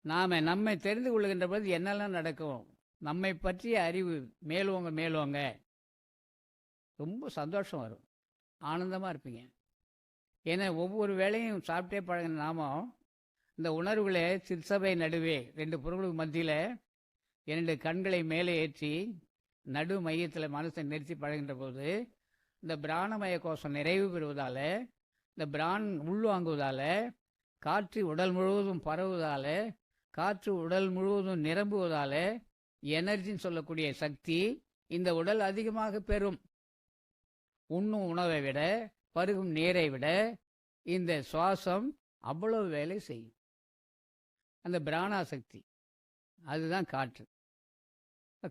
நாம் நம்மை தெரிந்து கொள்ளுகின்ற போது என்னெல்லாம் நடக்கும், நம்மை பற்றிய அறிவு மேலோங்க மேலோங்க ரொம்ப சந்தோஷம் வரும், ஆனந்தமாக இருப்பீங்க. ஏன்னா ஒவ்வொரு வேளையும் சாப்பிட்டே பழகின நாமம் இந்த உணர்வுகளை சிற்சபை நடுவே ரெண்டு பொருளுக்கு மத்தியில் இரண்டு கண்களை மேலே ஏற்றி நடு மையத்தில் மனசை நிறுத்தி பழகின்ற போது இந்த பிராணமய கோஷம் நிறைவு பெறுவதால், இந்த பிரான் உள்வாங்குவதால், காற்று உடல் முழுவதும் பரவுவதால், காற்று உடல் முழுவதும் நிரம்புவதால் எனர்ஜின்னு சொல்லக்கூடிய சக்தி இந்த உடல் அதிகமாக பெறும். உண்ணும் உணவை விட, பருகும் நீரை விட இந்த சுவாசம் அவ்வளவு வேலை செய்யும். அந்த பிராணாசக்தி அதுதான் காற்று.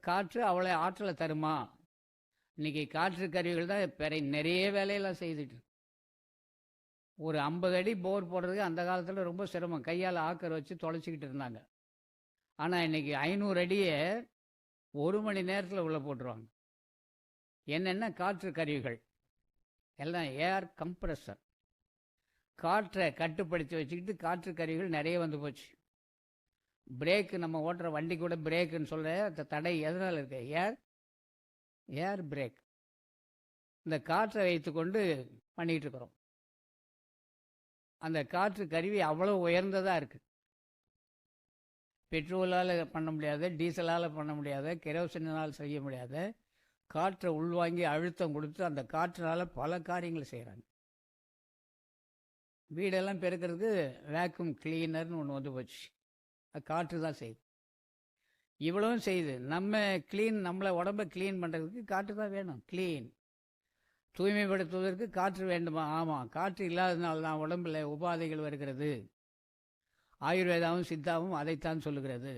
காற்று அவ்வளோ ஆற்றலை தருமா? இன்னைக்கு காற்று கருவிகள் தான் நிறைய வேலையெல்லாம் செய்துட்டு இருக்கு. ஒரு 50 அடி போர் போடுறதுக்கு அந்த காலத்தில் ரொம்ப சிரமம், கையால் ஆக்கர் வச்சு தொலைச்சிக்கிட்டு இருந்தாங்க. ஆனால் இன்னைக்கு 500 அடியை 1 மணி நேரத்தில் உள்ளே போட்டுருவாங்க. என்னென்ன காற்று கருவிகள் எல்லாம் ஏர் கம்ப்ரஸர், காற்றை கட்டுப்படுத்தி வச்சுக்கிட்டு காற்று கருவிகள் நிறைய வந்து போச்சு. பிரேக்கு, நம்ம ஓட்டுற வண்டி கூட பிரேக்குன்னு சொல்கிற தடை எதனால் இருக்கு? ஏர் பிரேக். இந்த காற்றை வைத்து கொண்டு பண்ணிகிட்டு இருக்கிறோம். அந்த காற்று கருவி அவ்வளோ உயர்ந்ததாக இருக்குது. பெட்ரோலால் பண்ண முடியாத, டீசலால் பண்ண முடியாத, கெரோசினால் செய்ய முடியாத, காற்றை உள்வாங்கி அழுத்தம் கொடுத்து அந்த காற்றினால் பல காரியங்களை செய்கிறாங்க. வீடெல்லாம் பெருக்கிறதுக்கு வேக்யூம் கிளீனர்னு ஒன்று வந்து போச்சு. அது காற்று தான் செய்யுது. இவ்வளவும் செய்யுது. நம்மளை உடம்பை க்ளீன் பண்ணுறதுக்கு காற்று தான் வேணும். தூய்மைப்படுத்துவதற்கு காற்று வேண்டுமா? ஆமாம். காற்று இல்லாததுனால தான் உடம்பில் உபாதைகள் வருகிறது. ஆயுர்வேதாவும் சித்தாவும் அதைத்தான் சொல்லுகிறது.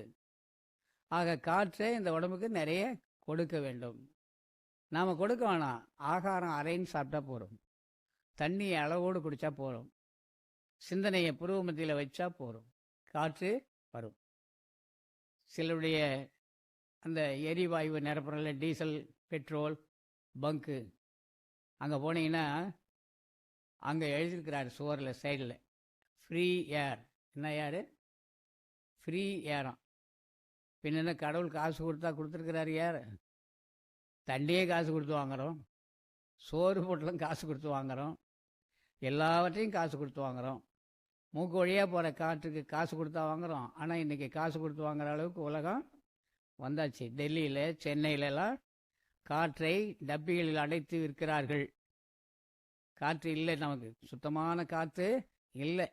ஆக காற்றை இந்த உடம்புக்கு நிறைய கொடுக்க வேண்டும். நாம் கொடுக்க வேணாம். ஆகாரம் அரைன்னு சாப்பிட்டா போகிறோம், தண்ணியை அளவோடு குடித்தா போகிறோம், சிந்தனையை புருவ மத்தியில் வச்சா போகிறோம், காற்று வரும். சிலருடைய அந்த எரிவாயு நிரப்புறல டீசல் பெட்ரோல் பங்கு அங்கே போனீங்கன்னா அங்கே எழுதியிருக்கிறார் சுவரில் சைடில் ஃப்ரீ ஏர். என்ன ஏர்? ஃப்ரீ ஏரம். பின்ன கடவுள் காசு கொடுத்தா கொடுத்துருக்கிறாரு ஏர்? தண்ணியே காசு கொடுத்து வாங்குகிறோம், சோறு போட்டலும் காசு கொடுத்து வாங்குகிறோம், எல்லாவற்றையும் காசு கொடுத்து வாங்குகிறோம். மூக்கு வழியாக போகிற காற்றுக்கு காசு கொடுத்தா வாங்குகிறோம். ஆனால் இன்றைக்கி காசு கொடுத்து வாங்குகிற அளவுக்கு உலகம் வந்தாச்சு. டெல்லியில் சென்னையிலலாம் காற்றை டப்பிகளில் அடைத்து விற்கிறார்கள். காற்று இல்லை, நமக்கு சுத்தமான காற்று இல்லை.